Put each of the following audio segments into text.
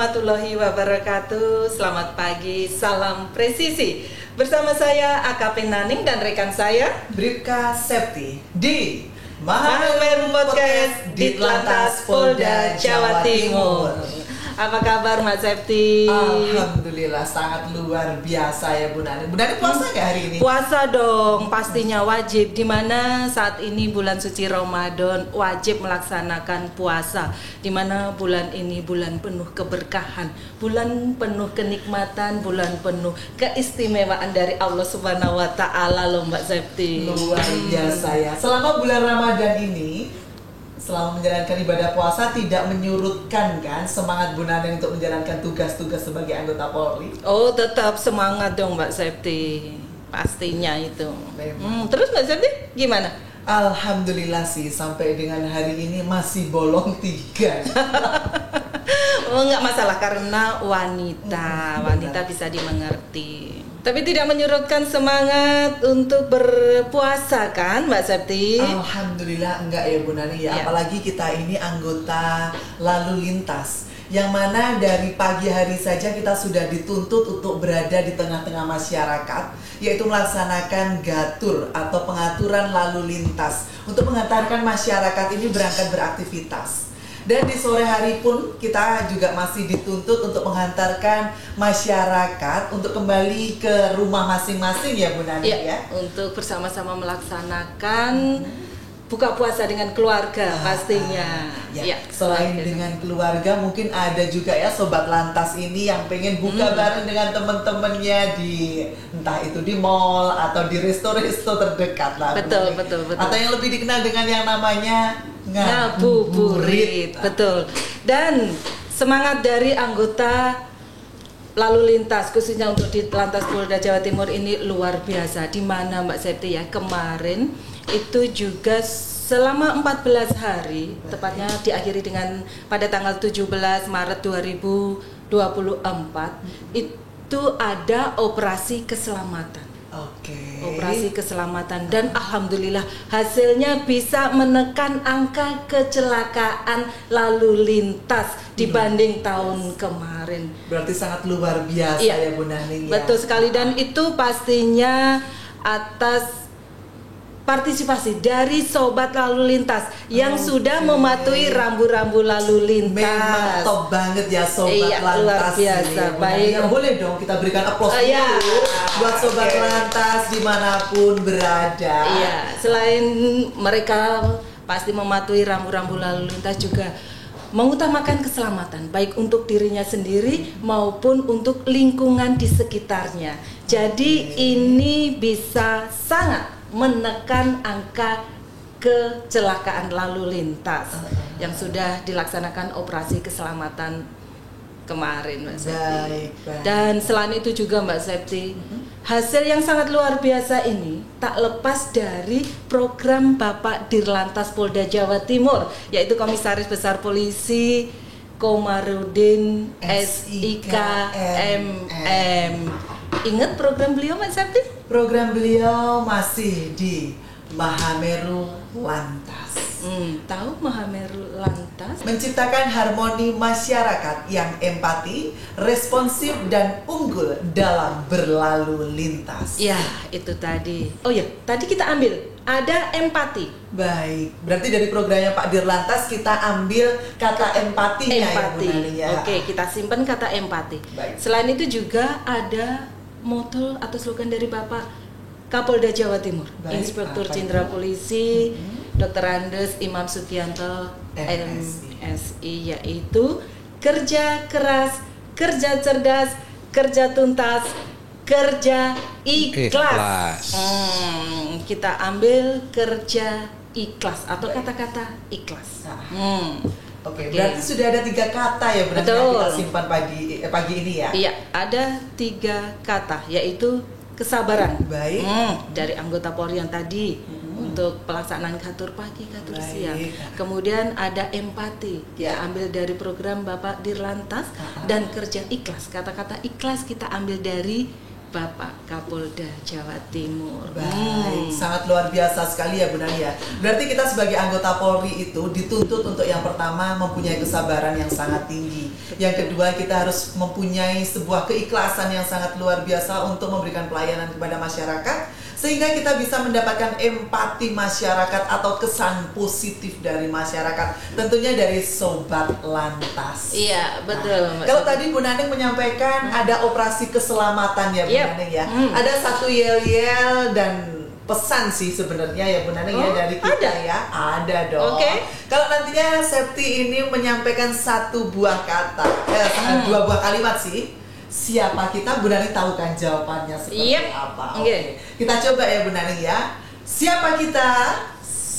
warahmatullahi wabarakatuh. Selamat pagi, salam presisi. Bersama saya AKP Naning dan rekan saya Bribka Septi di Mahameru Podcast Ditlantas Polda Jawa Timur. Apa kabar Mbak Septi? Alhamdulillah sangat luar biasa ya Bu Nani. Bu Nani puasa nggak hari ini? Puasa dong, pastinya wajib. Dimana saat ini bulan suci Ramadan wajib melaksanakan puasa. Dimana bulan ini bulan penuh keberkahan, bulan penuh kenikmatan, bulan penuh keistimewaan dari Allah Subhanahu Wa Taala loh Mbak Septi. Luar biasa ya. Selama bulan Ramadan ini, selama menjalankan ibadah puasa tidak menyurutkan kan semangat Bu Nani untuk menjalankan tugas-tugas sebagai anggota Polri? Oh, tetap semangat dong Mbak Septi. Pastinya itu. Terus Mbak Septi gimana? Alhamdulillah sih sampai dengan hari ini masih bolong 3. Oh, nggak masalah karena wanita bisa dimengerti. Tapi tidak menyurutkan semangat untuk berpuasa kan Mbak Septi? Alhamdulillah enggak ya Bu Nani ya. Apalagi kita ini anggota lalu lintas, yang mana dari pagi hari saja kita sudah dituntut untuk berada di tengah-tengah masyarakat, yaitu melaksanakan gatur atau pengaturan lalu lintas untuk mengantarkan masyarakat ini berangkat beraktivitas. Dan di sore hari pun kita juga masih dituntut untuk menghantarkan masyarakat untuk kembali ke rumah masing-masing ya Bu Nani ya. Untuk bersama-sama melaksanakan buka puasa dengan keluarga pastinya. Selain dengan keluarga mungkin ada juga ya sobat lantas ini yang pengen buka bareng dengan teman-temannya di entah itu di mall atau di resto-resto terdekat lah. Betul. Atau yang lebih dikenal dengan yang namanya ngabuburit. Betul. Dan semangat dari anggota lalu lintas khususnya untuk di Lantas Polda Jawa Timur ini luar biasa. Di mana Mbak Septi ya, kemarin itu juga selama 14 hari, tepatnya diakhiri dengan pada tanggal 17 Maret 2024 itu ada operasi keselamatan. Operasi keselamatan, dan alhamdulillah hasilnya bisa menekan angka kecelakaan lalu lintas dibanding tahun kemarin. Berarti sangat luar biasa ya Bu Nani ya. Betul sekali, dan itu pastinya atas partisipasi dari sobat lalu lintas yang sudah mematuhi rambu-rambu lalu lintas. Memang top banget ya sobat lantas. Luar biasa. Baik. Ya, boleh dong kita berikan aplaus dulu buat sobat lantas dimanapun berada. Selain mereka pasti mematuhi rambu-rambu lalu lintas, juga mengutamakan keselamatan baik untuk dirinya sendiri maupun untuk lingkungan di sekitarnya. Jadi ini bisa sangat menekan angka kecelakaan lalu lintas yang sudah dilaksanakan operasi keselamatan kemarin Mbak Septi. Dan selain itu juga Mbak Septi, hasil yang sangat luar biasa ini tak lepas dari program Bapak Dirlantas Polda Jawa Timur, yaitu Komisaris Besar Polisi Komarudin SIK MM. Ingat program beliau Mbak Septi? Program beliau masih di Mahameru Lantas. Tahu Mahameru Lantas? Menciptakan harmoni masyarakat yang empati, responsif dan unggul dalam berlalu lintas. Ya, itu tadi. Oh ya, tadi kita ambil ada empati. Baik, berarti dari programnya Pak Dirlantas kita ambil kata empatinya ya Bu Nani ya. Oke, kita simpan kata empati. Baik. Selain itu juga ada moto atau slogan dari Bapak Kapolda Jawa Timur, Inspektur Jenderal Polisi Dr. Andes Imam Sugianto MSI, yaitu kerja keras, kerja cerdas, kerja tuntas, kerja ikhlas. Kita ambil kerja ikhlas atau kata-kata ikhlas. Berarti sudah ada 3 kata ya berarti yang kita simpan pagi ini ya. Iya, ada 3 kata, yaitu kesabaran. Baik. Dari anggota Polri yang tadi untuk pelaksanaan gatur pagi, gatur siang. Kemudian ada empati, kita ambil dari program Bapak Dirlantas, dan kerja ikhlas. Kata-kata ikhlas kita ambil dari Bapak Kapolda Jawa Timur. Baik, sangat luar biasa sekali ya Bu Nani ya. Berarti kita sebagai anggota Polri itu dituntut untuk yang pertama mempunyai kesabaran yang sangat tinggi. Yang kedua, kita harus mempunyai sebuah keikhlasan yang sangat luar biasa untuk memberikan pelayanan kepada masyarakat, sehingga kita bisa mendapatkan empati masyarakat atau kesan positif dari masyarakat, tentunya dari Sobat Lantas. Iya, betul. Nah, kalau tadi Bu Naning menyampaikan ada operasi keselamatan ya Bu Naning ya. Ada satu yel-yel dan pesan sih sebenarnya ya Bu Naning ya dari kita ya. Ada dong. Kalau nantinya Septi ini menyampaikan satu buah kata, dua buah kalimat sih. Siapa kita, Bu Naning tahu kan jawabannya seperti apa? Kita coba ya Bu Naning ya. Siapa kita?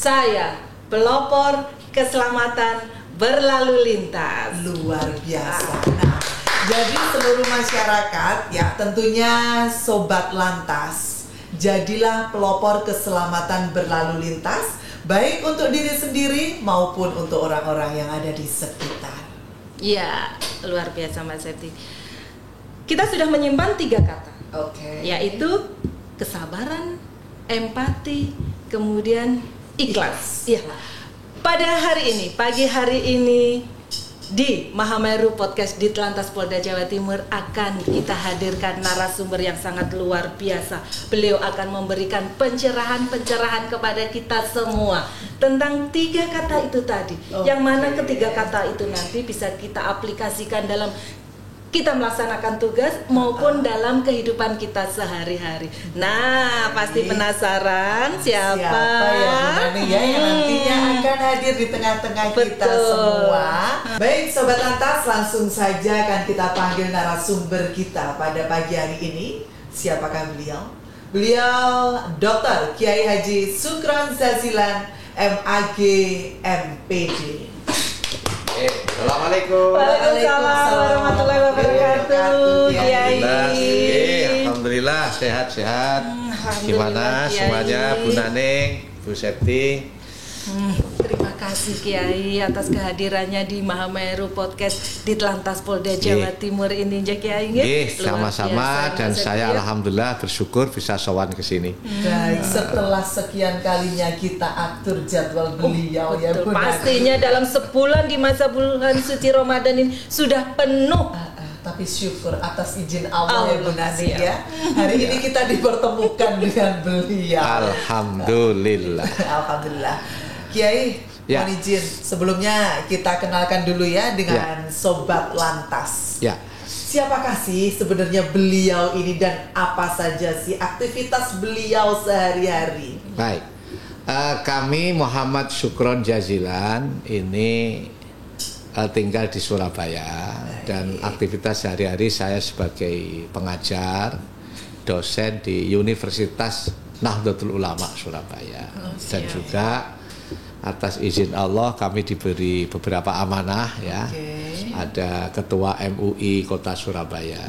Saya, pelopor keselamatan berlalu lintas. Luar biasa. Nah, jadi seluruh masyarakat ya, tentunya Sobat Lantas, jadilah pelopor keselamatan berlalu lintas, baik untuk diri sendiri maupun untuk orang-orang yang ada di sekitar. Iya, luar biasa Mbak Septi. Kita sudah menyimpan 3 kata, yaitu kesabaran, empati, kemudian ikhlas. Iya. Pada hari ini, pagi hari ini di Mahameru Podcast Ditlantas Polda Jawa Timur akan kita hadirkan narasumber yang sangat luar biasa. Beliau akan memberikan pencerahan-pencerahan kepada kita semua tentang 3 kata itu tadi. Yang mana ketiga kata itu nanti bisa kita aplikasikan dalam kita melaksanakan tugas maupun dalam kehidupan kita sehari-hari. Nah, pasti penasaran siapa ya Bu Naning ya yang nantinya akan hadir di tengah-tengah kita semua. Baik Sobat Lantas, langsung saja akan kita panggil narasumber kita pada pagi hari ini. Siapakah beliau? Beliau Dr. Kiai Haji Sukron Jazilan, MAG, MPD. Assalamualaikum. Waalaikumsalam warahmatullahi wabarakatuh. Kiai. Alhamdulillah sehat-sehat. Gimana semuanya Bu Naning, Bu Septi? Terima kasih Kiai atas kehadirannya di Mahameru Podcast Ditlantas Polda Jawa Timur ini Kiai. Sama-sama dan saya alhamdulillah bersyukur bisa sowan ke sini. Baik, setelah sekian kalinya kita atur jadwal beliau ya Bu Naning. Pastinya dalam sebulan di masa bulan suci Ramadan ini sudah penuh. Tapi syukur atas izin Allah ya Bu Naning ya. Hari ini kita dipertemukan dengan beliau. Alhamdulillah. Alhamdulillah. Kiai, mohon izin sebelumnya kita kenalkan dulu ya dengan Sobat Lantas. Siapakah sih sebenarnya beliau ini dan apa saja sih aktivitas beliau sehari-hari? Baik, kami Muhammad Sukron Jazilan ini tinggal di Surabaya. Dan aktivitas sehari-hari saya sebagai pengajar, dosen di Universitas Nahdlatul Ulama Surabaya. Dan juga atas izin Allah kami diberi beberapa amanah ya. Ada Ketua MUI Kota Surabaya,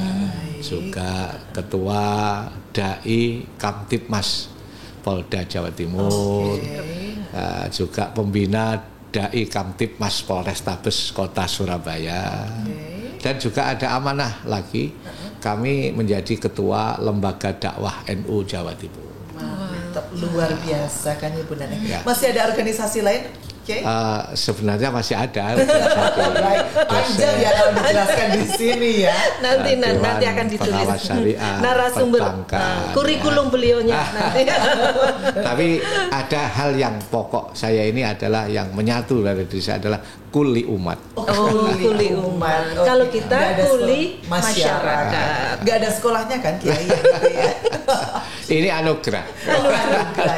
juga Ketua DAI Kamtibmas Polda Jawa Timur, juga pembina DAI Kamtibmas Polrestabes Kota Surabaya. Dan juga ada amanah lagi, kami menjadi Ketua Lembaga Dakwah NU Jawa Timur. Luar biasa kan Ibu Naning. Masih ada organisasi lain? Sebenarnya masih ada. Panjang ya kalau dijelaskan di sini ya. Nanti akan ditulis narasumber kurikulum beliaunya nanti. Tapi ada hal yang pokok saya ini adalah yang menyatu dari diri saya adalah kuli umat. Kuli umat. Kalau kita kuli masyarakat. Gak ada sekolahnya kan Kiai gitu ya. Ini anugerah.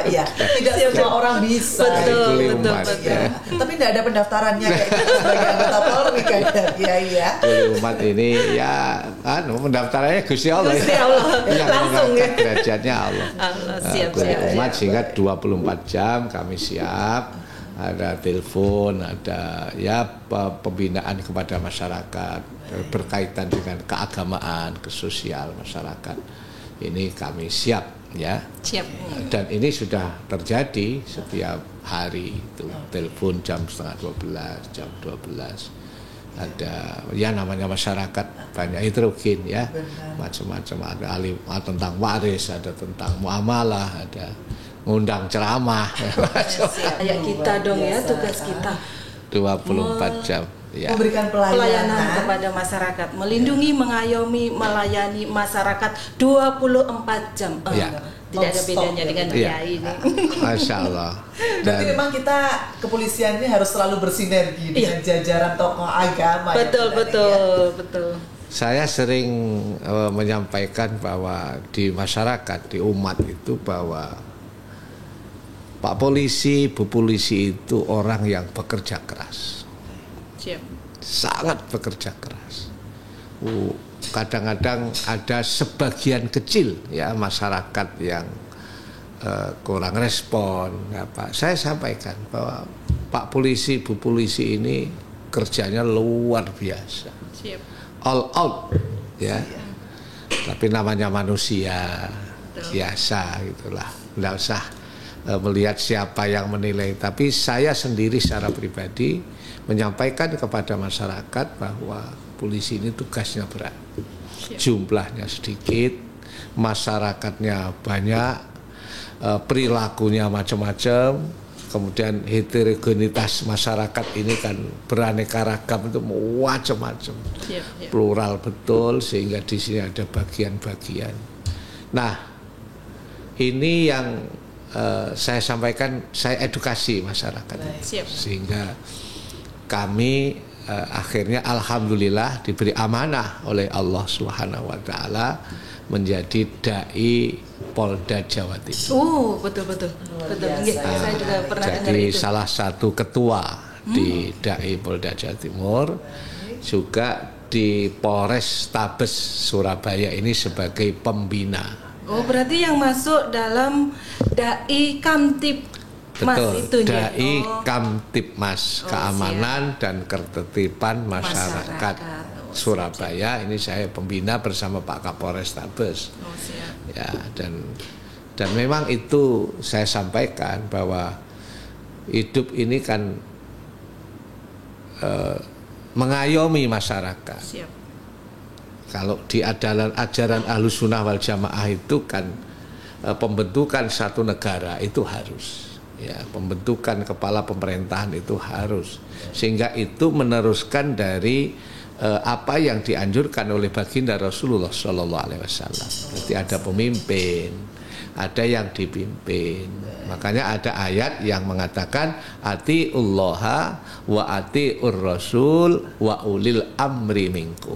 Ya. Tidak semua orang bisa. Betul. Ya. Tapi tidak ada pendaftarannya kayak gitu sebagai anggota Polri kan Kiai ya. Kuli umat ini ya pendaftarannya Gusti Allah. Yang langsung ya. Derajatnya Allah. Siap. Umat sehingga 24 jam kami siap. Ada telepon, ada ya pembinaan kepada masyarakat berkaitan dengan keagamaan, kesosial masyarakat. Ini kami siap ya. Siap. Dan ini sudah terjadi setiap hari itu telepon jam 11:30, jam 12. ada ya namanya masyarakat banyak heterogen ya, macam-macam, ada tentang waris, ada tentang muamalah, ada ngundang ceramah. Kayak kita dong ya, tugas kita 24 jam ya. Memberikan pelayanan kepada masyarakat, melindungi, mengayomi, melayani masyarakat 24 jam. Ya. Tidak ada bedanya dengan kiai ini. Masya Allah. Berarti memang kita kepolisian ini harus selalu bersinergi dengan jajaran tokoh agama. Betul. Saya sering menyampaikan bahwa di masyarakat, di umat itu bahwa Pak Polisi, Bu Polisi itu orang yang bekerja keras. Siap. Sangat bekerja keras. Kadang-kadang ada sebagian kecil ya masyarakat yang kurang respon apa. Saya sampaikan bahwa Pak Polisi, Bu Polisi ini kerjanya luar biasa. Siap. All out ya. Tapi namanya manusia biasa gitulah. Nggak usah melihat siapa yang menilai. Tapi saya sendiri secara pribadi menyampaikan kepada masyarakat bahwa polisi ini tugasnya berat. Jumlahnya sedikit, masyarakatnya banyak, perilakunya macam-macam, kemudian heterogenitas masyarakat ini kan beraneka ragam, itu macam-macam, plural betul, sehingga di sini ada bagian-bagian. Nah, ini yang saya sampaikan, saya edukasi masyarakat, sehingga kami akhirnya alhamdulillah diberi amanah oleh Allah Subhanahu wa taala menjadi dai Polda Jawa Timur. Betul. Saya juga pernah dengar jadi itu. salah satu ketua di dai Polda Jawa Timur, juga di Polres Tabes Surabaya ini sebagai pembina. Berarti yang masuk dalam dai Kamtib Mas itunya. Dai Kamtibmas, keamanan dan ketertiban masyarakat Surabaya. Ini saya pembina bersama Pak Kapolres Tabes. Ya, dan memang itu saya sampaikan bahwa hidup ini kan mengayomi masyarakat. Kalau di ajaran Ahlus Sunnah wal Jamaah itu kan pembentukan satu negara itu harus. Ya, pembentukan kepala pemerintahan itu harus, sehingga itu meneruskan dari apa yang dianjurkan oleh baginda Rasulullah Shallallahu Alaihi Wasallam. Jadi ada pemimpin, ada yang dipimpin. Makanya ada ayat yang mengatakan atiullaha wa atiur rasul wa ulil amri minkum.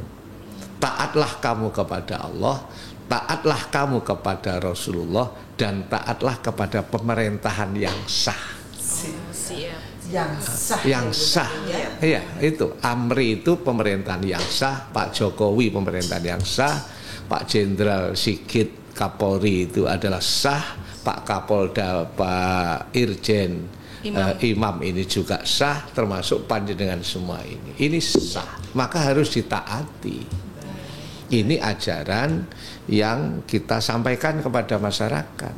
Taatlah kamu kepada Allah, taatlah kamu kepada Rasulullah, dan taatlah kepada pemerintahan yang sah. Yang sah. Iya, itu amri itu pemerintahan yang sah. Pak Jokowi pemerintahan yang sah. Pak Jenderal Sigit Kapolri itu adalah sah. Pak Kapolda, Pak Irjen Imam ini juga sah, termasuk panjenengan semua ini sah. Maka harus ditaati. Ini ajaran yang kita sampaikan kepada masyarakat.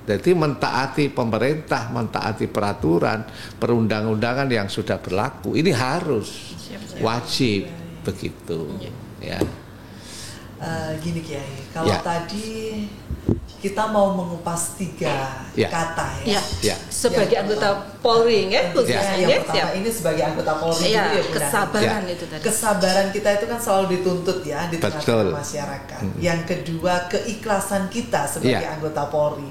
Jadi mentaati pemerintah, mentaati peraturan, perundang-undangan yang sudah berlaku, ini harus wajib begitu. Ya. Gini Kiai, kalau tadi kita mau mengupas 3 kata ya. Sebagai anggota Polri ya, khususnya yang pertama ini sebagai anggota Polri ya, kesabaran itu tadi. Kesabaran kita itu kan selalu dituntut ya di tengah-tengah masyarakat. Yang kedua, keikhlasan kita sebagai anggota Polri.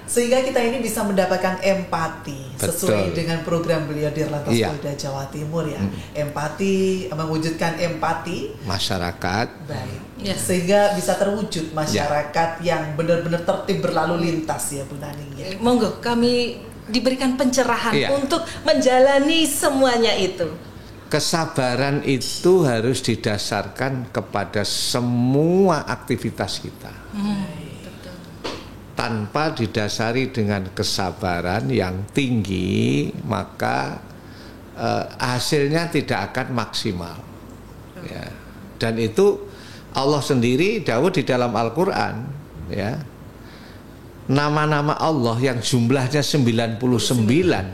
Sehingga kita ini bisa mendapatkan empati sesuai dengan program beliau di Lantas Polda Jawa Timur ya. Empati, mewujudkan empati masyarakat. Baik. Sehingga bisa terwujud masyarakat yang benar-benar tertib berlalu lintas ya Bu Naning ya. Monggo kami diberikan pencerahan untuk menjalani semuanya itu. Kesabaran itu harus didasarkan kepada semua aktivitas kita. Tanpa didasari dengan kesabaran yang tinggi, maka hasilnya tidak akan maksimal. Ya. Dan itu Allah sendiri dawuh di dalam Al-Quran, ya, nama-nama Allah yang jumlahnya 99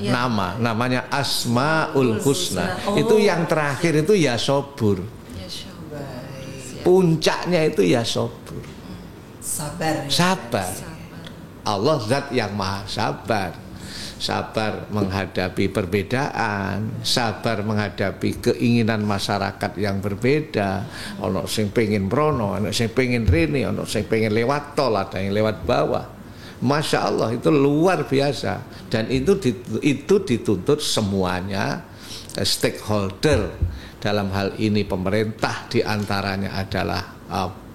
Ya. namanya Asmaul Husna. Oh. Itu yang terakhir itu ya Sobur. Ya, Syah. Baik. Puncaknya itu ya Sobur. Sabar. Ya. Sabar. Allah zat yang maha sabar. Sabar menghadapi perbedaan, sabar menghadapi keinginan masyarakat yang berbeda. Ono sing pengen brono, ono sing pengen rene, ono sing pengen lewat tol, ada yang lewat bawah. Masya Allah, itu luar biasa. Dan itu dituntut semuanya stakeholder. Dalam hal ini pemerintah, diantaranya adalah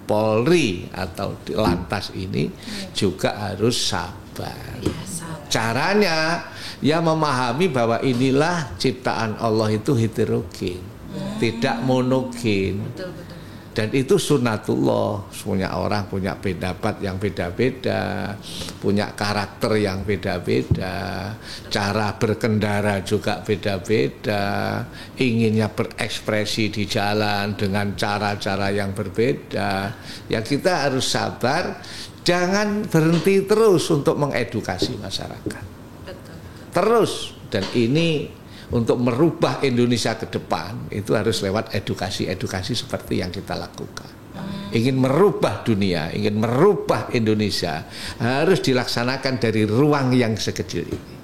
Polri atau Lantas ini juga harus sabar. Ya, sabar. Caranya ya memahami bahwa inilah ciptaan Allah itu heterogen, tidak monogen. Betul, betul. Dan itu sunnatullah. Punya orang punya pendapat yang beda-beda, punya karakter yang beda-beda, cara berkendara juga beda-beda, inginnya berekspresi di jalan dengan cara-cara yang berbeda. Ya kita harus sabar, jangan berhenti terus untuk mengedukasi masyarakat. Betul. Terus, dan ini untuk merubah Indonesia ke depan itu harus lewat edukasi seperti yang kita lakukan. Ingin merubah dunia, ingin merubah Indonesia, harus dilaksanakan dari ruang yang sekecil ini.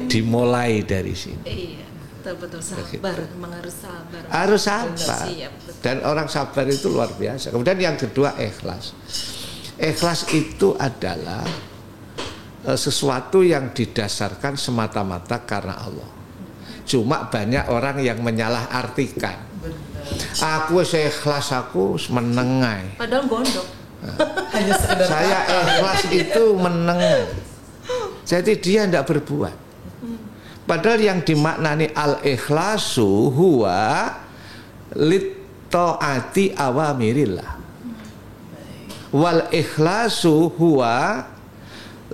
Dimulai dari sini. Iya, betul sabar, memang harus sabar. Harus sabar. Siap, betul. Dan orang sabar itu luar biasa. Kemudian yang kedua ikhlas. Ikhlas itu adalah sesuatu yang didasarkan semata-mata karena Allah. Cuma banyak orang yang menyalahartikan. Aku seikhlas aku menengai. Padahal gondok. Hanya sekedar Saya ikhlas itu menengai. Jadi dia tidak berbuat. Padahal yang dimaknani al-ikhlasu huwa lit-ta'ati awamirillah. Wal ikhlasu huwa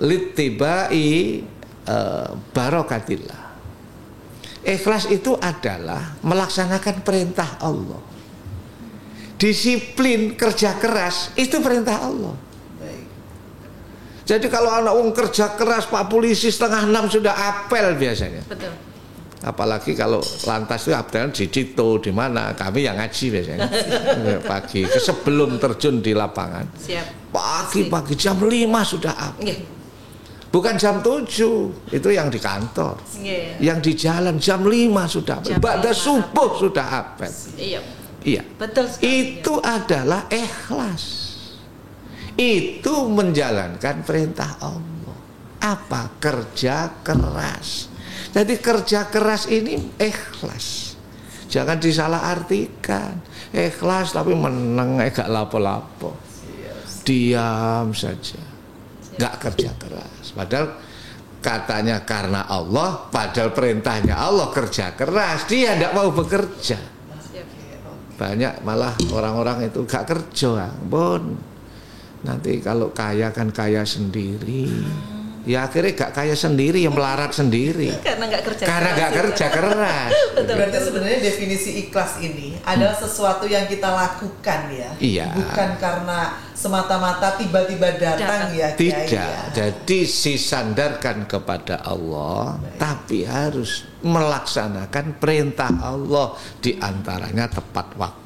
littibai barokatillah. Ikhlas itu adalah melaksanakan perintah Allah. Disiplin, kerja keras itu perintah Allah. Baik. Jadi kalau anak kerja keras, Pak Polisi 5:30 sudah apel biasanya. Betul. Apalagi kalau Lantas itu apel di Cito, di mana kami yang ngaji biasanya. Pagi, sebelum terjun di lapangan. Siap. Pagi-pagi jam 5 sudah apel. Nggih. Bukan jam 7, itu yang di kantor. Nggih. Yang di jalan jam 5 sudah apel. Jam Ba'da 5 subuh sudah apel. Iya. Iya. Betul sekali. Itu adalah ikhlas. Itu menjalankan perintah Allah. Apa? Kerja keras. Jadi kerja keras ini ikhlas. Jangan disalahartikan. Ikhlas tapi meneng, gak lapo-lapo. Diam saja. Gak kerja keras. Padahal katanya karena Allah, padahal perintahnya Allah kerja keras. Dia tidak mau bekerja. Siap. Banyak malah orang-orang itu gak kerja, Bon. Nanti kalau kaya kan kaya sendiri. Ya akhirnya gak kaya sendiri, yang melarat sendiri. Karena nggak kerja. Karena keras. gak kerja keras. Berarti sebenarnya definisi ikhlas ini adalah sesuatu yang kita lakukan ya. Iya. Bukan karena semata-mata tiba-tiba datang ya. Kiai, Tidak. ya. Jadi disandarkan kepada Allah, tapi harus melaksanakan perintah Allah, di antaranya tepat waktu.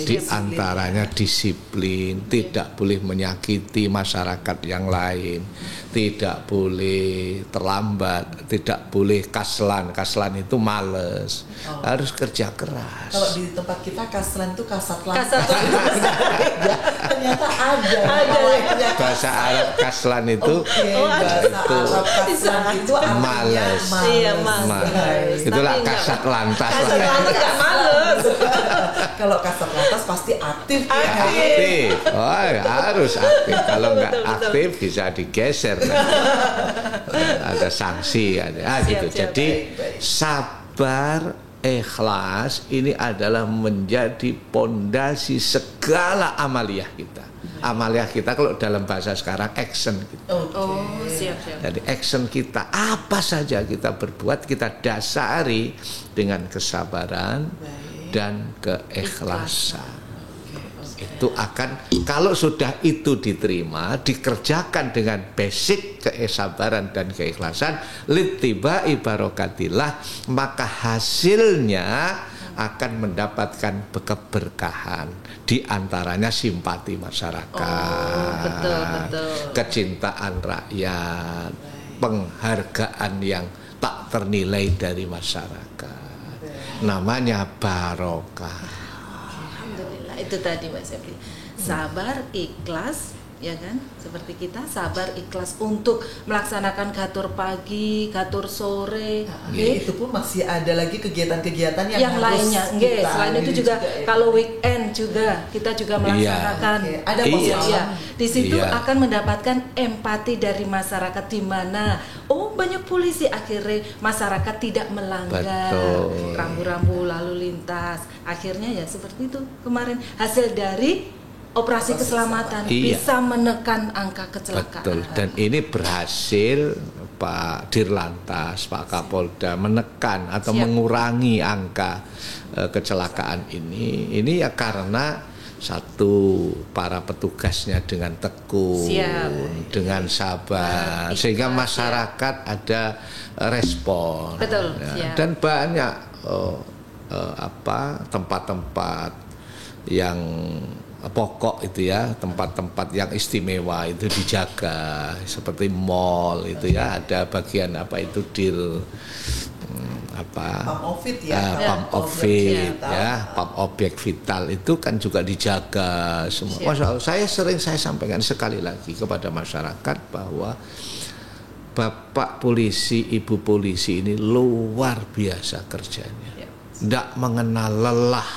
Di antaranya disiplin, tidak boleh menyakiti masyarakat yang lain, tidak boleh terlambat, tidak boleh kaslan. Kaslan itu males, harus kerja keras. Kalau di tempat kita kaslan itu kasat lantas. Kasat lantas. Ternyata ada. Ada. Bahasa Arab kaslan itu Bahasa itu Arab kaslan itu artinya males. Iya, males. Itulah Tapi kasat lantas. Kasat lantas nggak males. Kalau kasat lantas pasti aktif ya. Aktif, oh, harus aktif. Kalau nggak Betul, betul. aktif bisa digeser. Ada sanksi, ada gitu. Siap. Jadi Baik. sabar, ikhlas ini adalah menjadi pondasi segala amaliyah kita. Amaliyah kita kalau dalam bahasa sekarang action gitu. Oh, siap. Jadi action kita apa saja kita berbuat, kita dasari dengan kesabaran dan keikhlasan. Itu akan, kalau sudah itu diterima, dikerjakan dengan basic kesabaran dan keikhlasan, littiba'i barokatillah, maka hasilnya akan mendapatkan keberkahan, di antaranya simpati masyarakat, Betul. kecintaan rakyat, penghargaan yang tak ternilai dari masyarakat. Namanya barokah. Alhamdulillah, itu tadi Mbak Sepri. Sabar, ikhlas, ya kan? Seperti kita sabar, ikhlas untuk melaksanakan gatur pagi, gatur sore. Itu pun masih ada lagi kegiatan-kegiatan yang harus lainnya. kita Selain itu juga ya. kalau weekend juga kita juga melaksanakan. Ada pos Di situ akan mendapatkan empati dari masyarakat, di mana banyak polisi, akhirnya masyarakat tidak melanggar rambu-rambu lalu lintas. Akhirnya ya seperti itu kemarin hasil dari operasi keselamatan bisa menekan angka kecelakaan. Betul. Dan ini berhasil Pak Dirlantas, Pak Kapolda menekan atau mengurangi angka kecelakaan ini. Ini ya karena satu, para petugasnya dengan tekun, dengan sabar, sehingga masyarakat ada respon. Betul. Dan banyak tempat-tempat yang pokok itu ya, tempat-tempat yang istimewa itu dijaga, seperti mall itu ya, ada bagian pump objek vital itu kan juga dijaga semua. Saya sampaikan sekali lagi kepada masyarakat bahwa Bapak polisi, Ibu polisi ini luar biasa kerjanya, tidak mengenal lelah,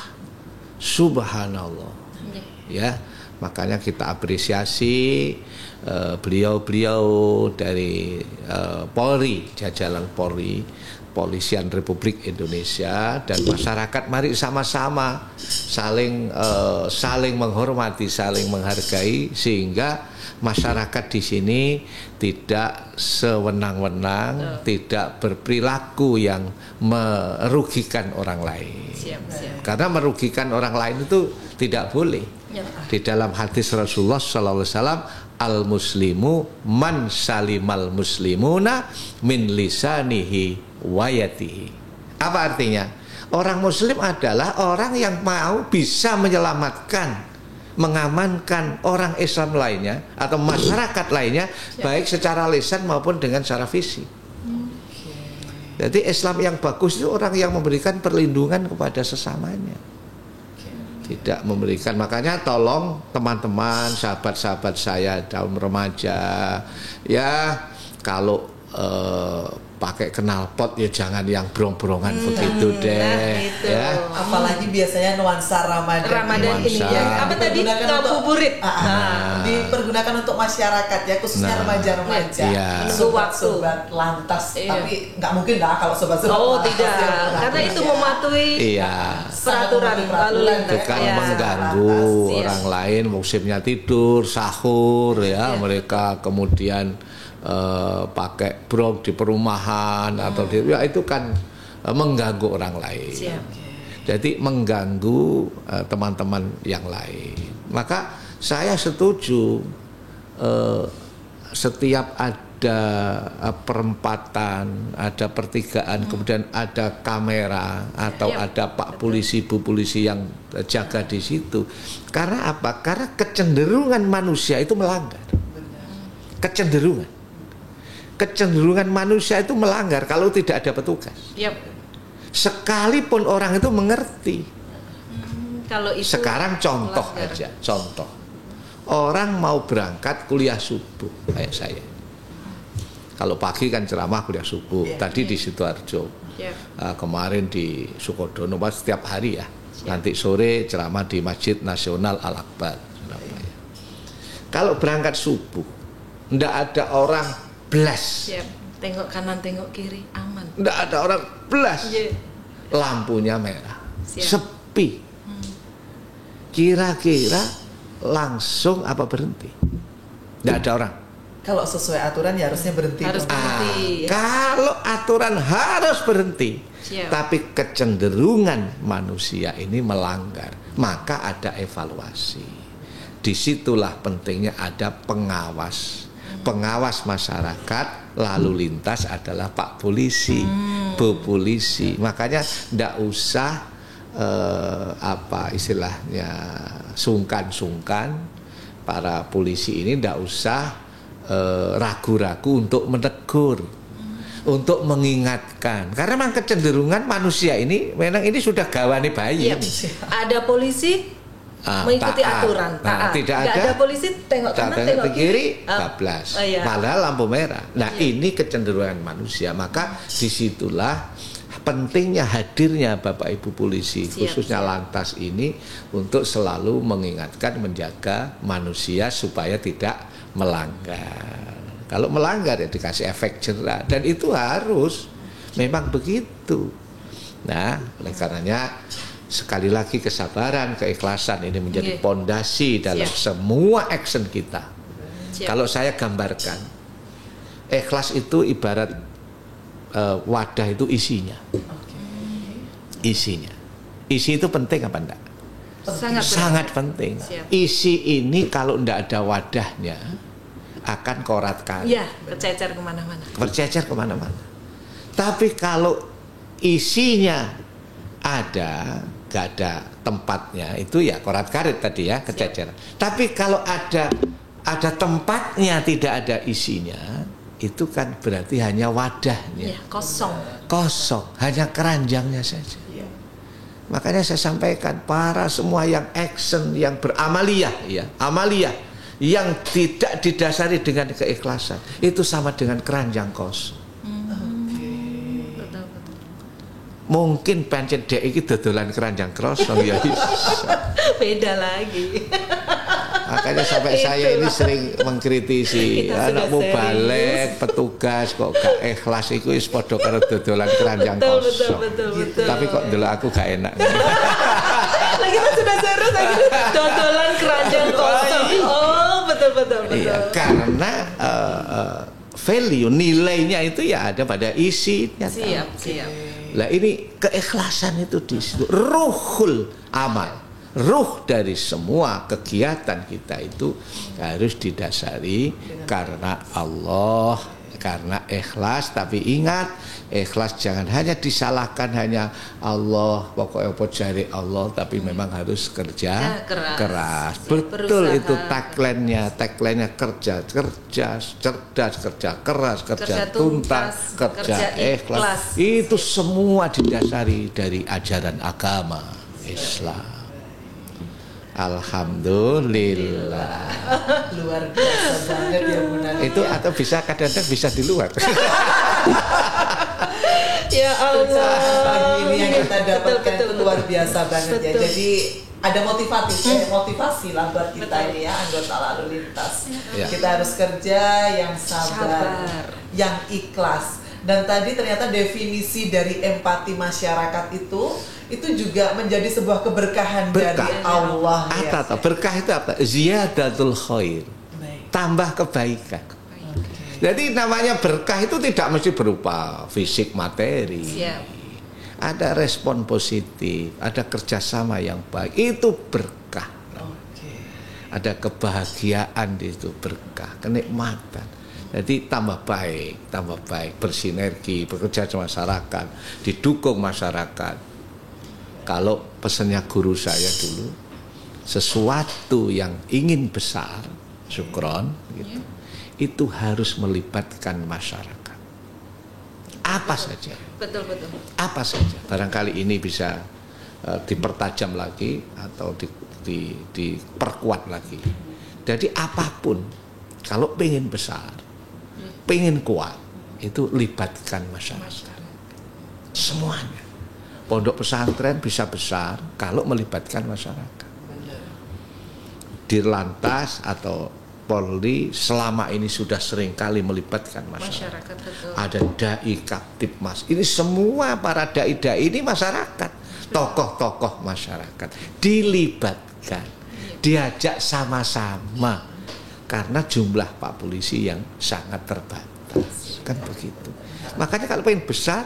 subhanallah. Ya, makanya kita apresiasi beliau-beliau dari Polri, jajaran Polri, Polisian Republik Indonesia, dan masyarakat. Mari sama-sama saling menghormati, saling menghargai, sehingga masyarakat di sini tidak sewenang-wenang, tidak berperilaku yang merugikan orang lain. Karena merugikan orang lain itu tidak boleh. Di dalam hadis Rasulullah SAW, al-muslimu man salimal muslimuna min lisanihi wayatihi. Apa artinya? Orang muslim adalah orang yang mau bisa menyelamatkan, mengamankan orang Islam lainnya atau masyarakat lainnya, baik secara lisan maupun dengan secara fisik. Jadi Islam yang bagus itu orang yang memberikan perlindungan kepada sesamanya, tidak memberikan. Makanya tolong teman-teman, sahabat-sahabat saya dalam remaja, ya kalau pakai knalpot ya jangan yang brong-brongan begitu deh. Ya. Apalagi biasanya nuansa Ramadan ini ya. Apa tadi? Ngabuburit. Dipergunakan untuk masyarakat ya, khususnya remaja-remaja. Sobat-sobat lantas, tapi nggak mungkin lah kalau sobat-sobat. Tidak. Karena itu mematuhi peraturan lalu lintas. Itu kan mengganggu orang lain, musimnya tidur, sahur ya, mereka kemudian pakai brong di perumahan atau itu kan mengganggu orang lain. Jadi mengganggu teman-teman yang lain. Maka saya setuju setiap ada perempatan, ada pertigaan, kemudian ada kamera atau ada Pak polisi, Bu polisi yang jaga di situ. Karena apa? Karena kecenderungan manusia itu melanggar. Kecenderungan manusia itu melanggar kalau tidak ada petugas. Sekalipun orang itu mengerti. Kalau itu sekarang contoh aja, contoh. Orang mau berangkat kuliah subuh kayak saya. Kalau pagi kan ceramah kuliah subuh. Tadi di Sidoarjo. Kemarin di Sukodono, setiap hari ya. Nanti sore ceramah di Masjid Nasional Al-Akbar, Surabaya. Kalau berangkat subuh, ndak ada orang blas. Tengok kanan, tengok kiri, aman. Ndak ada orang blas. Lampunya merah. Sepi. Kira-kira langsung apa berhenti? Ndak ada orang. Kalau sesuai aturan ya harusnya berhenti. Harus berhenti. Kalau aturan harus berhenti, Siap. tapi kecenderungan manusia ini melanggar, maka ada evaluasi. Disitulah pentingnya ada pengawas. Pengawas masyarakat lalu lintas adalah Pak Polisi, Bu Polisi. Makanya tidak usah apa istilahnya sungkan-sungkan, para polisi ini tidak usah ragu-ragu untuk menegur, untuk mengingatkan, karena memang kecenderungan manusia ini memang ini sudah gawane bayi. Iya, ada polisi mengikuti aturan, taat. Tidak ada polisi tengok kanan, tengok kiri, bablas, iya. malah lampu merah. Nah, Iya. ini kecenderungan manusia, maka disitulah pentingnya hadirnya Bapak Ibu polisi, khususnya lantas ini, untuk selalu mengingatkan, menjaga manusia supaya tidak melanggar. Kalau melanggar ya dikasih efek jera, dan itu harus memang begitu. Nah, oleh karenanya sekali lagi kesabaran, keikhlasan ini menjadi pondasi dalam semua action kita. Kalau saya gambarkan, ikhlas itu ibarat wadah itu isinya. Isinya. Isi itu penting apa enggak? Sangat penting. Isi ini kalau enggak ada wadahnya akan korat-karit. Iya, bercecer kemana-mana. Bercecer kemana-mana. Tapi kalau isinya ada, gak ada tempatnya, itu ya korat-karit tadi ya, kececeran. Tapi kalau ada tempatnya, tidak ada isinya, itu kan berarti hanya wadahnya. Iya, kosong. Kosong, hanya keranjangnya saja. Makanya saya sampaikan, para semua yang action, yang beramaliyah, ya, amaliyah yang tidak didasari dengan keikhlasan, itu sama dengan keranjang kosong. Betul. Mungkin pancen dek iki dodolan keranjang kosong ya. Beda lagi. Makanya sampai saya ini sering mengkritisi anakmu balik petugas kok gak ikhlas iku wis padha karo dodolan keranjang kosong. Betul. Tapi kok ndelok aku gak enak. Lagi kita sudah serius lagi dodolan keranjang kosong. Oh, betul. Iya, karena value nilainya itu ya ada pada isinya. Siap. Lah ini keikhlasan itu di situ, ruhul amal. Ruh dari semua kegiatan kita itu harus didasari karena Allah, karena ikhlas. Tapi ingat, ikhlas jangan hanya disalahkan hanya Allah, pokoknya apa jari Allah, tapi memang harus kerja keras. Betul, berusaha. Itu tagline-nya kerja cerdas, kerja keras, kerja tuntas, kerja ikhlas. Itu semua didasari dari ajaran agama Islam. Alhamdulillah. Luar biasa banget ya Bu Nani. Itu atau bisa kadang-kadang bisa di luar. Ya Allah. Pagi ini yang kita dapatkan itu luar biasa banget ya. Jadi ada motivasi lah buat kita ini ya, anggota lalu lintas. Kita harus kerja yang sabar, yang ikhlas. Dan tadi ternyata definisi dari empati masyarakat itu juga menjadi sebuah keberkahan dari Allah. Atau berkah itu apa? Ziyadatul khair. Tambah kebaikan. Jadi namanya berkah itu tidak mesti berupa fisik materi. Ada respon positif, ada kerjasama yang baik, itu berkah. Ada kebahagiaan di situ, berkah, kenikmatan. Jadi tambah baik, bersinergi, bekerja sama masyarakat, didukung masyarakat. Kalau pesannya guru saya dulu, sesuatu yang ingin besar, syukron, gitu, itu harus melibatkan masyarakat. Apa saja. Betul. Apa saja. Barangkali ini bisa dipertajam lagi atau diperkuat lagi. Jadi apapun, kalau pengen besar, pengen kuat, itu libatkan masyarakat. Semuanya. Pondok pesantren bisa besar kalau melibatkan masyarakat. Dirlantas atau Polri selama ini sudah seringkali melibatkan masyarakat. Ada dai kaptip mas. Ini semua para dai-dai ini masyarakat, tokoh-tokoh masyarakat dilibatkan, diajak sama-sama karena jumlah Pak Polisi yang sangat terbatas, kan begitu. Makanya kalau pengen besar,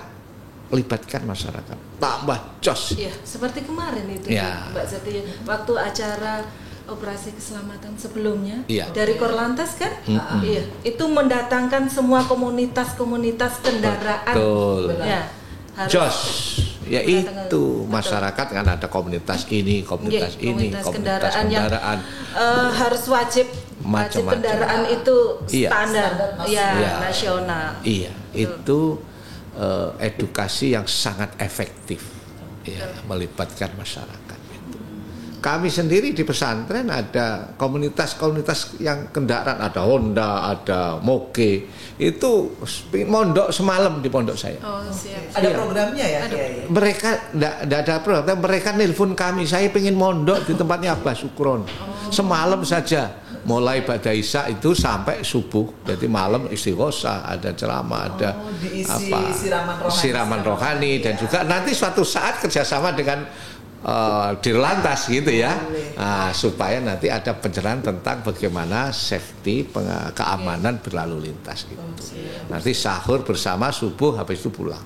libatkan masyarakat, tambah jos. Iya, seperti kemarin itu Ya. Mbak Zati, waktu acara operasi keselamatan sebelumnya Iya. dari Korlantas kan, iya, itu mendatangkan semua komunitas kendaraan. Betul. Ya, harus Jos, ya mendatangkan- itu betul. masyarakat kan ada komunitas ini, komunitas Iya, ini, komunitas komunitas kendaraan yang kendaraan. Harus wajib Macam-macam. kendaraan itu Iya. standar, ya Iya. nasional. Iya, itu edukasi yang sangat efektif, ya, melibatkan masyarakat. Itu. Kami sendiri di pesantren ada komunitas-komunitas yang kendaraan, ada Honda, ada Moge, itu mondok semalam di pondok saya. Oh, siap. Ada Iya. programnya ya, Ada. Kiai? Mereka enggak ada program, tapi mereka nelpon kami, saya pengen mondok di tempatnya Abah Sukron. Semalam saja, mulai pada Isya itu sampai subuh. Jadi malam istighosah, ada ceramah, ada diisi siraman rohani. siraman rohani, dan Ya. juga nanti suatu saat kerjasama dengan Dirlantas gitu ya. Nah, supaya nanti ada pencerahan tentang bagaimana safety keamanan berlalu lintas gitu. Nanti sahur bersama, subuh, habis itu pulang.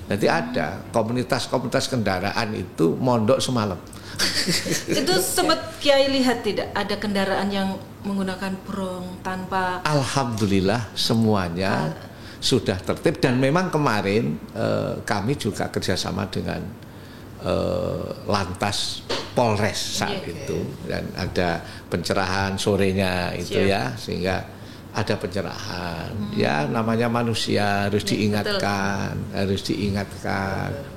Nanti ada komunitas-komunitas kendaraan itu mondok semalam. Itu sempat Kiai lihat tidak ada kendaraan yang menggunakan brong tanpa Alhamdulillah semuanya sudah tertib, dan memang kemarin kami juga kerjasama dengan Lantas Polres saat itu, dan ada pencerahan sorenya itu ya, sehingga ada pencerahan. Ya namanya manusia harus diingatkan,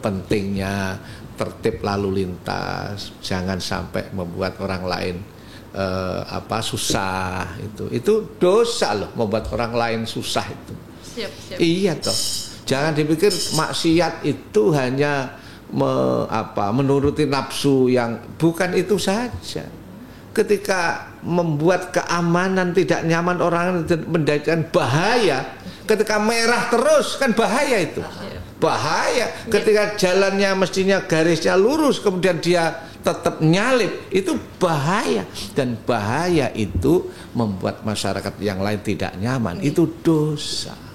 pentingnya tertib lalu lintas, jangan sampai membuat orang lain susah. Itu dosa loh, membuat orang lain susah itu. siap. Iya toh, jangan dipikir maksiat itu hanya menuruti nafsu, yang bukan itu saja. Ketika membuat keamanan tidak nyaman orang, menjadikan bahaya. Ketika merah terus kan bahaya itu. Bahaya. Ketika jalannya mestinya garisnya lurus, kemudian dia tetap nyalip, itu bahaya. Dan bahaya itu membuat masyarakat yang lain tidak nyaman. Itu dosa.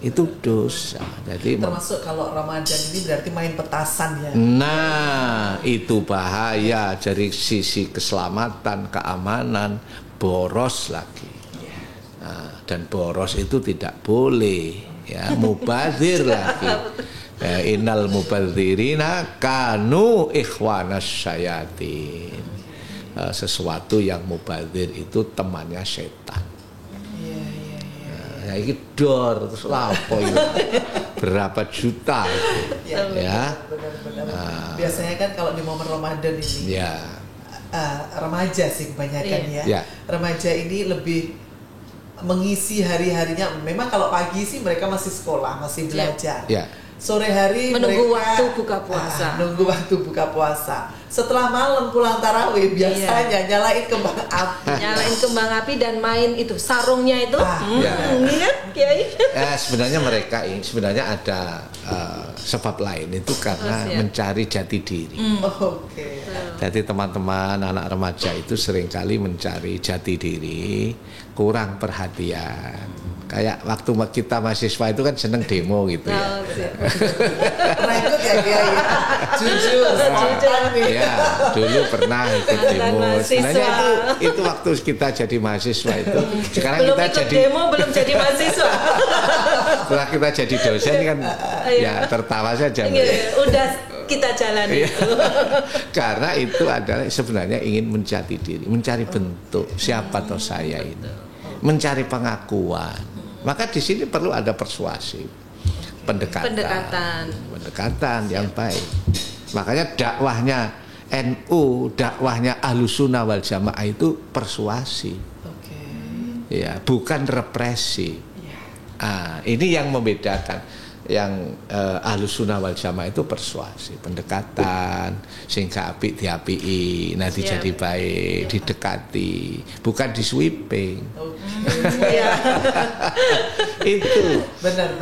Itu dosa. Jadi termasuk kalau Ramadan ini berarti main petasan ya. nah, itu bahaya dari sisi keselamatan, keamanan, boros lagi. Nah, dan boros itu tidak boleh, ya, mubazir lagi. Ya, innal mubadzirina kanu ikhwanas syayatin. Sesuatu yang mubazir itu temannya setan. Ya, ini dor terus lapo itu berapa juta itu, ya. Benar. Biasanya kan kalau di momen Ramadan ini, Ya. Remaja sih kebanyakan ya. Remaja ini lebih mengisi hari-harinya. Memang kalau pagi sih mereka masih sekolah, masih belajar. Ya. Sore hari Menunggu mereka waktu buka puasa. Nunggu waktu buka puasa. Setelah malam pulang tarawih biasanya nyalain kembang api. Nyalain kembang api dan main itu sarungnya itu. Ya. Ini kan Kiai. Sebenarnya mereka ini sebenarnya ada sebab lain, itu karena mencari jati diri. Oke. Jadi teman-teman anak remaja itu seringkali mencari jati diri, kurang perhatian. Kayak waktu kita mahasiswa itu kan seneng demo gitu ya. Pernah ikut ya Kiai? Jujur. Ya, dulu pernah ikut demo. Sebenarnya itu waktu kita jadi mahasiswa itu. Sekarang belum kita ikut jadi demo, belum jadi mahasiswa. setelah kita jadi dosen kan ya tertawa saja. Udah kita jalani. Karena itu adalah sebenarnya ingin mencari diri, mencari bentuk siapa toh saya ini, mencari pengakuan. Maka di sini perlu ada persuasi, pendekatan yang baik. Makanya dakwahnya NU, dakwahnya Ahlussunnah wal Jamaah itu persuasi, ya, bukan represi. Ini yang membedakan. Ahlus Sunnah wal Jamaah itu persuasi, pendekatan, sehingga apik diapiki, nanti jadi baik, didekati, bukan di sweeping. Itu benar.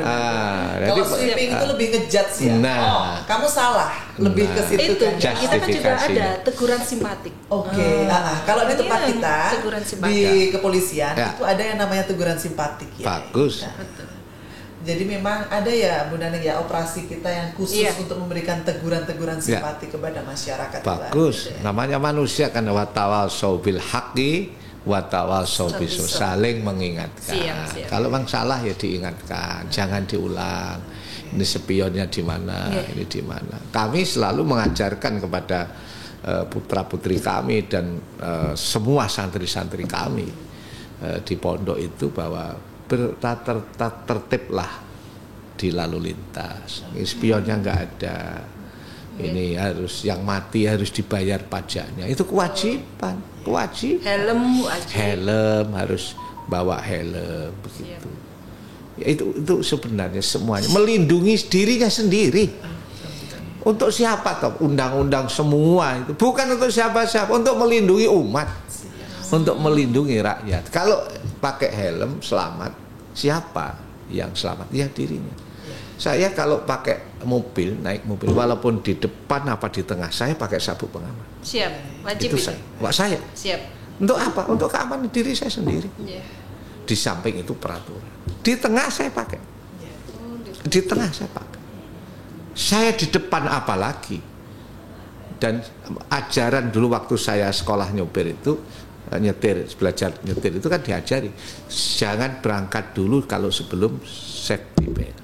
Kalau sweeping itu lebih ngejat sih ya. Nah, kamu salah, lebih ke situ itu kan. kita kan juga ada teguran simpatik. Oke. Kalau di tempat kita di kepolisian itu ada yang namanya teguran simpatik ya. Bagus. Jadi memang ada ya Bu Naning ya, operasi kita yang khusus untuk memberikan teguran-teguran simpati kepada masyarakat. Bagus. Namanya manusia kan watawasau bil haqqi watawasau bis, saling mengingatkan. Siap. Kalau memang salah ya diingatkan, jangan diulang. Ini spionnya di mana, ini di mana. Kami selalu mengajarkan kepada putra-putri kami dan semua santri-santri kami di pondok itu bahwa tertiblah di lalu lintas. Spionnya nggak ada. Ini harus yang mati harus dibayar pajaknya. Itu kewajiban. Helm harus bawa helm begitu. Ya, itu sebenarnya semuanya melindungi dirinya sendiri. Untuk siapa toh? Undang-undang semua itu bukan untuk siapa-siapa, untuk melindungi umat, untuk melindungi rakyat. Kalau pakai helm selamat, siapa yang selamat? Ya dirinya. Saya kalau pakai mobil, naik mobil, walaupun di depan apa di tengah, saya pakai sabuk pengaman. Siap, wajib itu. Saya. Siap. Untuk apa? Untuk keamanan diri saya sendiri. Di samping itu peraturan. Di tengah saya pakai. Di tengah saya pakai. Saya di depan apalagi. Dan ajaran dulu waktu saya sekolah nyopir itu, belajar nyetir itu kan diajari jangan berangkat dulu kalau sebelum safety belt.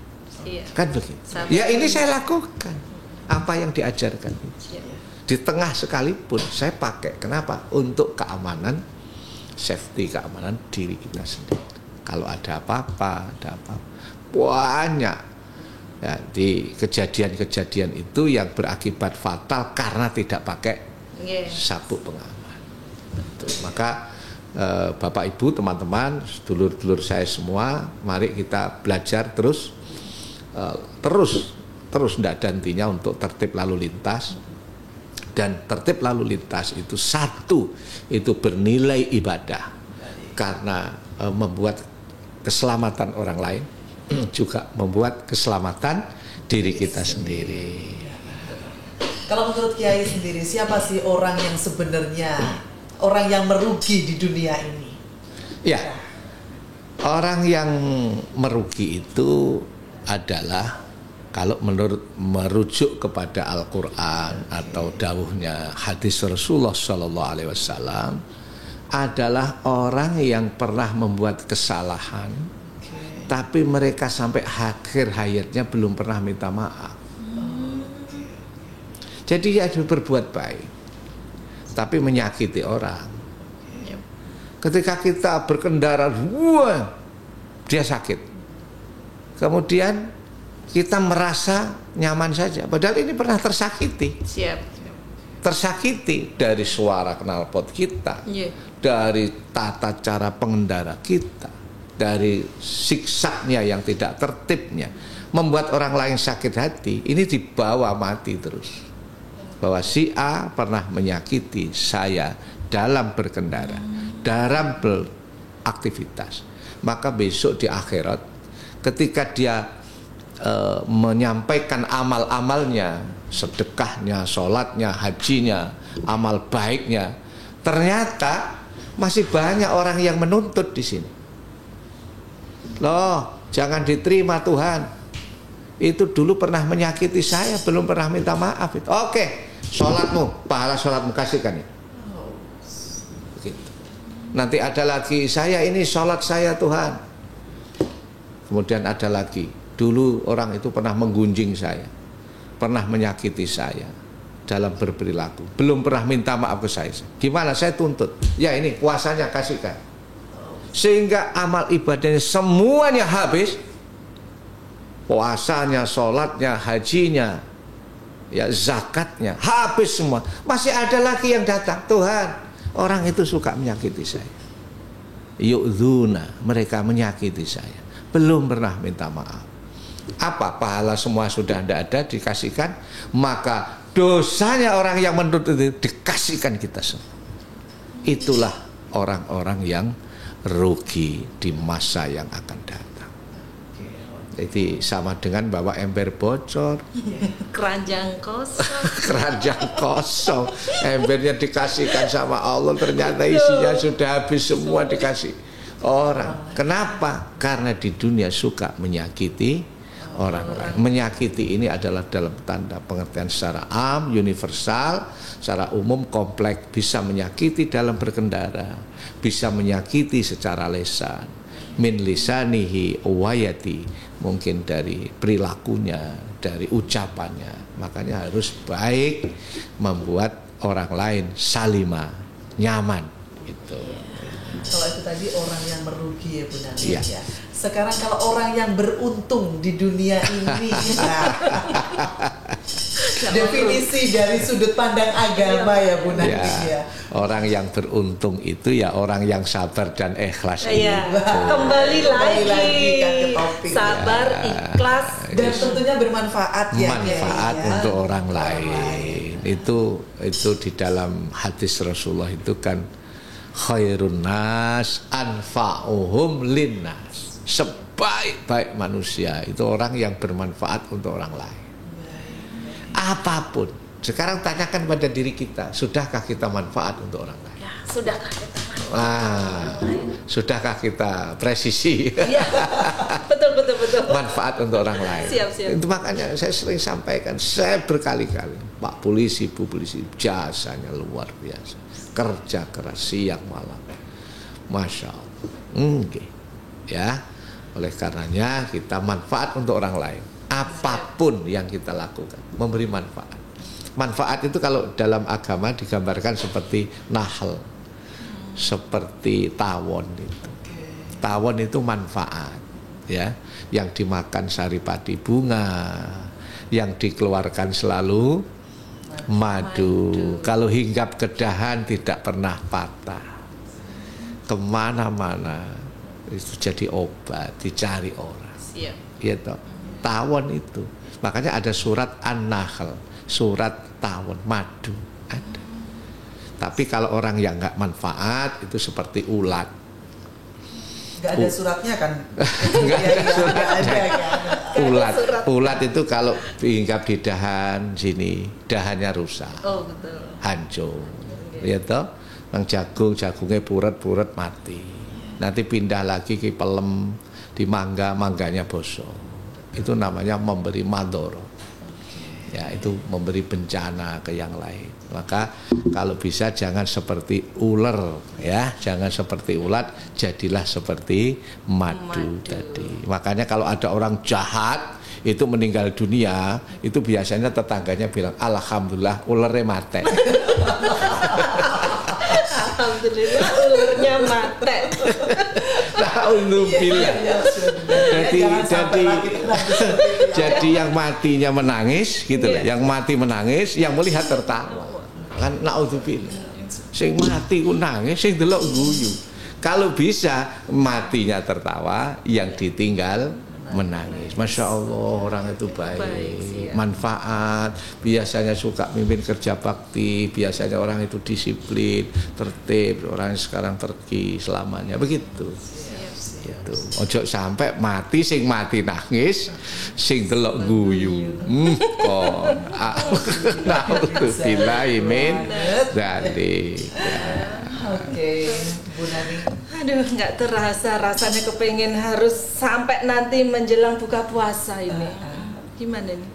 Kan begitu. Ya ini saya lakukan apa yang diajarkan. Di tengah sekalipun saya pakai. Kenapa? Untuk keamanan, safety, keamanan diri kita sendiri. Kalau ada apa-apa, banyak ya, di kejadian-kejadian itu yang berakibat fatal karena tidak pakai sabuk pengaman. Maka Bapak Ibu, teman-teman, dulur-dulur saya semua, mari kita belajar terus tidak ada hentinya untuk tertib lalu lintas. Dan tertib lalu lintas itu satu, itu bernilai ibadah karena membuat keselamatan orang lain, juga membuat keselamatan diri kita sendiri. Kalau menurut Kiai sendiri, siapa sih orang yang sebenarnya orang yang merugi di dunia ini? Ya, orang yang merugi itu adalah kalau merujuk kepada Al-Quran atau dawuhnya hadis Rasulullah SAW, adalah orang yang pernah membuat kesalahan, tapi mereka sampai akhir hayatnya belum pernah minta maaf. Jadi dia berbuat baik, tapi menyakiti orang. Ketika kita berkendara, dia sakit. Kemudian kita merasa nyaman saja, padahal ini pernah tersakiti. Tersakiti dari suara knalpot kita, dari tata cara pengendara kita, dari siksanya yang tidak tertibnya, membuat orang lain sakit hati. Ini dibawa mati terus. Bahwa si A pernah menyakiti saya dalam berkendara, dalam beraktivitas. Maka besok di akhirat, ketika dia menyampaikan amal-amalnya, sedekahnya, sholatnya, hajinya, amal baiknya, ternyata masih banyak orang yang menuntut di sini. Loh, jangan diterima Tuhan. Itu dulu pernah menyakiti saya, belum pernah minta maaf. Oke, sholatmu, pahala sholatmu kasihkan ya. Begitu. Nanti ada lagi, saya ini sholat saya Tuhan. Kemudian ada lagi, dulu orang itu pernah menggunjing saya, pernah menyakiti saya dalam berperilaku, belum pernah minta maaf ke saya. Gimana? Saya tuntut. Ya ini puasanya kasihkan. Sehingga amal ibadahnya semuanya habis. Puasanya, sholatnya, hajinya, ya zakatnya, habis semua. Masih ada lagi yang datang. Tuhan, orang itu suka menyakiti saya. Yu'dzuna, mereka menyakiti saya. Belum pernah minta maaf. Apa? Pahala semua sudah tidak ada dikasihkan, maka dosanya orang yang menuntut itu dikasihkan kita semua. Itulah orang-orang yang rugi di masa yang akan datang. Jadi sama dengan bawa ember bocor, keranjang kosong. keranjang kosong, embernya dikasihkan sama Allah, ternyata isinya sudah habis semua dikasih orang. Kenapa? Karena di dunia suka menyakiti orang lain. Menyakiti ini adalah dalam tanda pengertian secara am, universal, secara umum, kompleks. Bisa menyakiti dalam berkendara, bisa menyakiti secara lisan, min lisanihi wayati, mungkin dari perilakunya, dari ucapannya. Makanya harus baik, membuat orang lain salimah, nyaman itu. Kalau itu tadi orang yang merugi ya Bu Nani. Iya. Ya. Sekarang kalau orang yang beruntung di dunia ini, definisi dari sudut pandang agama ya Bu Nani. Ya. Orang yang beruntung itu ya orang yang sabar dan ikhlas. Iya. Kembali lagi kan ke topik. Sabar, ikhlas, dan tentunya bermanfaat ya. Manfaat ya. untuk orang lain. Itu di dalam hadis Rasulullah itu kan khairun nas anfa'uhum linnas. Sebaik-baik manusia itu orang yang bermanfaat untuk orang lain. Apapun. Sekarang tanyakan pada diri kita, sudahkah kita manfaat untuk orang lain? Ya, sudahkah kita manfaat? Sudahkah kita presisi? Ya, betul. Manfaat untuk orang lain. Siap. Itu makanya saya sering sampaikan, saya berkali-kali, Pak Polisi, Bu Polisi, jasanya luar biasa. Kerja keras siang malam. Masya Allah. Ya, oleh karenanya kita manfaat untuk orang lain. Apapun yang kita lakukan, memberi manfaat. Manfaat itu kalau dalam agama digambarkan seperti nahl, seperti tawon itu. Tawon itu manfaat, ya, yang dimakan saripati bunga, yang dikeluarkan selalu madu. Kalau hinggap ke dahan tidak pernah patah, kemana-mana itu jadi obat, dicari orang. Gitu. Tawon itu, makanya ada surat An-Nahl, surat tawon madu ada. Tapi kalau orang yang nggak manfaat itu seperti ulat. Nggak ada suratnya kan? Nggak ada suratnya. Kan? Ulat itu kalau hinggap di dahan sini, dahannya rusak. Oh betul. Hancur. Ya toh, nang jagungnya puret mati. Nanti pindah lagi ke pelem, di mangganya bosok. Itu namanya memberi madoro. Ya, itu memberi bencana ke yang lain. Maka kalau bisa jangan seperti ular, ya, jangan seperti ulat, jadilah seperti madu tadi. Makanya kalau ada orang jahat itu meninggal dunia, itu biasanya tetangganya bilang alhamdulillah ularnya mati. Alhamdulillah ularnya mati. Alhamdulillah. Jadi yang matinya menangis gitu loh. Yang mati menangis, yang melihat tertawa. Kan naudzubillah. Sing mati ku nangis, sing delok guyu. Kalau bisa matinya tertawa, yang ditinggal menangis. Masya Allah, orang itu baik, manfaat. Biasanya suka mimpin kerja bakti, biasanya orang itu disiplin, tertib. Orang sekarang pergi selamanya, begitu. Gitu. Ojo sampai mati sing mati nangis, sing delok guyu. Kon. Alhamdulillah min dzalik. Oke, Bu Nani. Aduh, nggak terasa rasanya kepengen harus sampai nanti menjelang buka puasa ini. Gimana nih?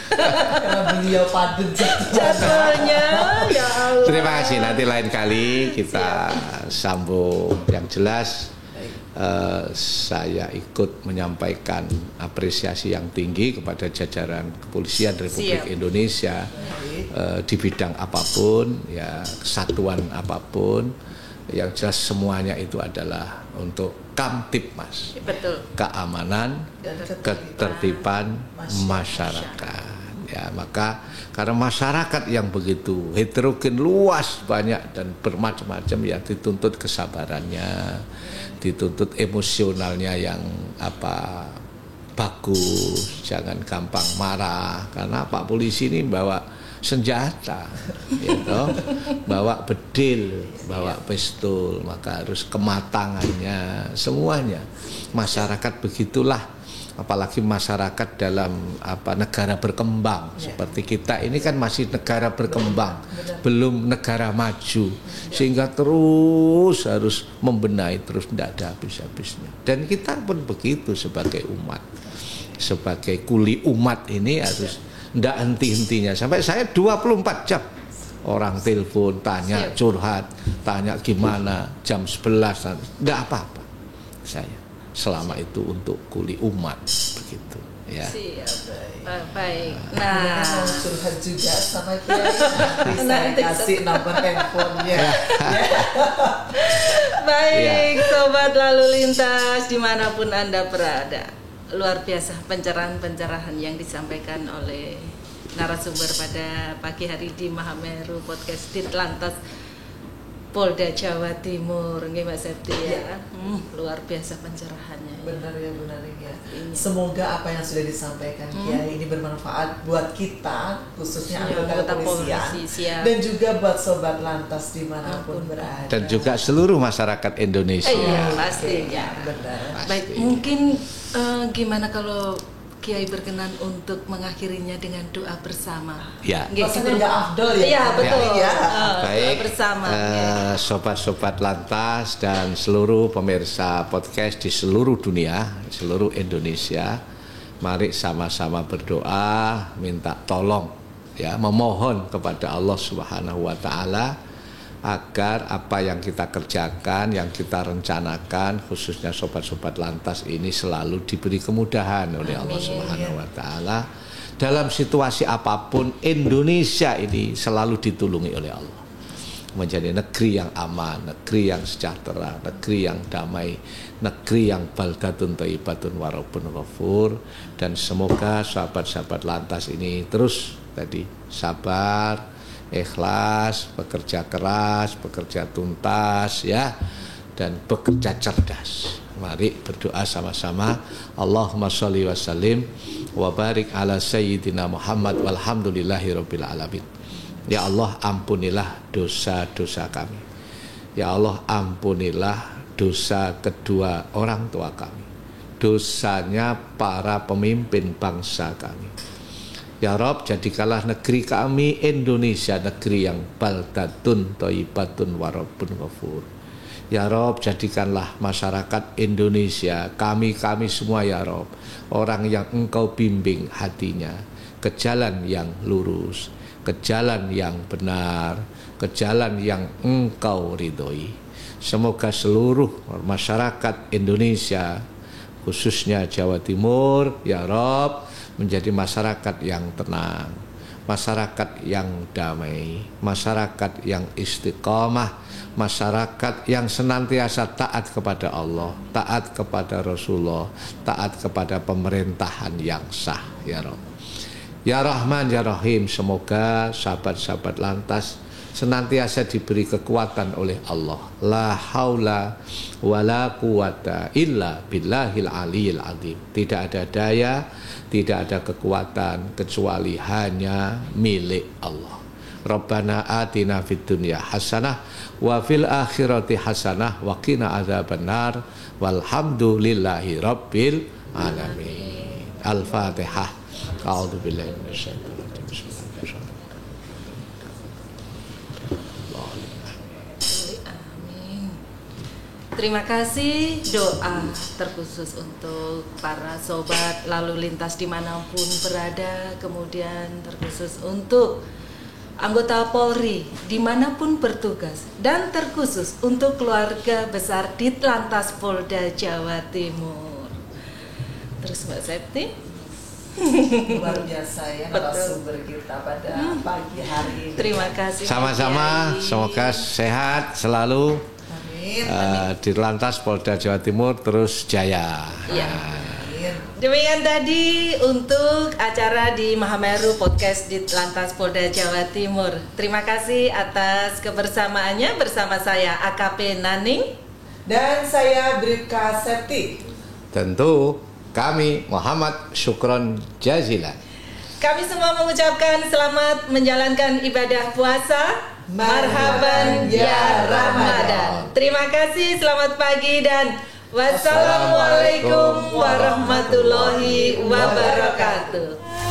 Karena beliau padat jadwalnya. Ya Allah. Terima kasih. Nanti lain kali kita sambung. Yang jelas saya ikut menyampaikan apresiasi yang tinggi kepada jajaran Kepolisian Republik Indonesia di bidang apapun, ya, kesatuan apapun. Yang jelas semuanya itu adalah untuk Kamtibmas, keamanan, ketertiban masyarakat. Ya, maka karena masyarakat yang begitu heterogen, luas, banyak dan bermacam-macam, ya dituntut kesabarannya, dituntut emosionalnya yang bagus, jangan gampang marah karena Pak Polisi ini bawa senjata, gitu, bawa bedil, bawa pistol, maka harus kematangannya semuanya. Masyarakat begitulah, apalagi masyarakat dalam negara berkembang seperti kita ini kan masih negara berkembang, belum negara maju, sehingga terus harus membenahi, terus tidak ada habis-habisnya. Dan kita pun begitu sebagai umat, sebagai kuli umat ini harus tidak henti-hentinya. Sampai saya 24 jam orang telepon, tanya, curhat, tanya gimana, jam 11, tidak apa-apa saya selama itu untuk kuli umat begitu ya. Baik. Nah, mau curhat juga sama Kiai. Saya kasih nomor handphonenya. Baik, sobat lalu lintas dimanapun Anda berada, luar biasa pencerahan-pencerahan yang disampaikan oleh narasumber pada pagi hari di Mahameru Podcast Ditlantas Polda Jawa Timur, nggih Mbak Septi ya. Luar biasa pencerahannya. Benar ya. Semoga apa yang sudah disampaikan Kiai ini bermanfaat buat kita, khususnya anggota kepolisian, dan juga buat sobat lantas dimanapun berada. Dan juga seluruh masyarakat Indonesia. Iya, pastinya. Benar. Baik, mungkin gimana kalau Kiai berkenan untuk mengakhirinya dengan doa bersama. Ya. Maksudnya nggak afdol ya? Iya, betul. Ya. Baik, doa bersama. sobat-sobat lantas dan seluruh pemirsa podcast di seluruh dunia, seluruh Indonesia, mari sama-sama berdoa, minta tolong, ya, memohon kepada Allah Subhanahu wa Ta'ala agar apa yang kita kerjakan, yang kita rencanakan, khususnya sobat-sobat lantas ini selalu diberi kemudahan oleh Allah Subhanahu wa Ta'ala. Dalam situasi apapun, Indonesia ini selalu ditulungi oleh Allah, menjadi negeri yang aman, negeri yang sejahtera, negeri yang damai, negeri yang baldatun thayyibatun wa rabbun ghafur. Dan semoga sahabat-sahabat lantas ini terus sabar, ikhlas, bekerja keras, bekerja tuntas, ya, dan bekerja cerdas. Mari berdoa sama-sama. Allahumma sholli wa sallim wa barik ala sayyidina Muhammad walhamdulillahi rabbil alamin. Ya Allah, ampunilah dosa-dosa kami. Ya Allah, ampunilah dosa kedua orang tua kami, dosanya para pemimpin bangsa kami. Ya Rob, jadikanlah negeri kami Indonesia negeri yang baldatun thayyibatun wa rabbun ghafur. Ya Rob, jadikanlah masyarakat Indonesia, kami semua ya Rob, orang yang Engkau bimbing hatinya ke jalan yang lurus, ke jalan yang benar, ke jalan yang Engkau ridhoi. Semoga seluruh masyarakat Indonesia, khususnya Jawa Timur, ya Rob, menjadi masyarakat yang tenang, masyarakat yang damai, masyarakat yang istiqomah, masyarakat yang senantiasa taat kepada Allah, taat kepada Rasulullah, taat kepada pemerintahan yang sah, ya Rabb. Ya Rahman, ya Rahim, semoga sahabat-sahabat lantas senantiasa diberi kekuatan oleh Allah. La haula wa la quwata illa billahil aliyil azim. Tidak ada daya, tidak ada kekuatan kecuali hanya milik Allah. Rabbana atina fid dunya hasanah wa fil akhirati hasanah wa qina adzabannar walhamdulillahi rabbil alamin. Al-Fatihah. A'udzu billahi minasyaitonir rajim. Bismillahirrahmanirrahim. Terima kasih, doa terkhusus untuk para sobat lalu lintas dimanapun berada, kemudian terkhusus untuk anggota Polri dimanapun bertugas, dan terkhusus untuk keluarga besar Ditlantas Polda Jawa Timur. Terus Mbak Septi, luar biasa ya narasumber kita pada pagi hari ini. Terima kasih. Sama-sama, semoga sehat selalu. Ditlantas Polda Jawa Timur terus jaya. Ya. Demikian tadi untuk acara di Mahameru Podcast Ditlantas Polda Jawa Timur. Terima kasih atas kebersamaannya bersama saya AKP Naning dan saya Bribka Septi. Tentu Kami Muhammad syukron jazilan. Kami semua mengucapkan selamat menjalankan ibadah puasa. Marhaban ya Ramadan. Terima kasih, selamat pagi dan wassalamualaikum warahmatullahi wabarakatuh.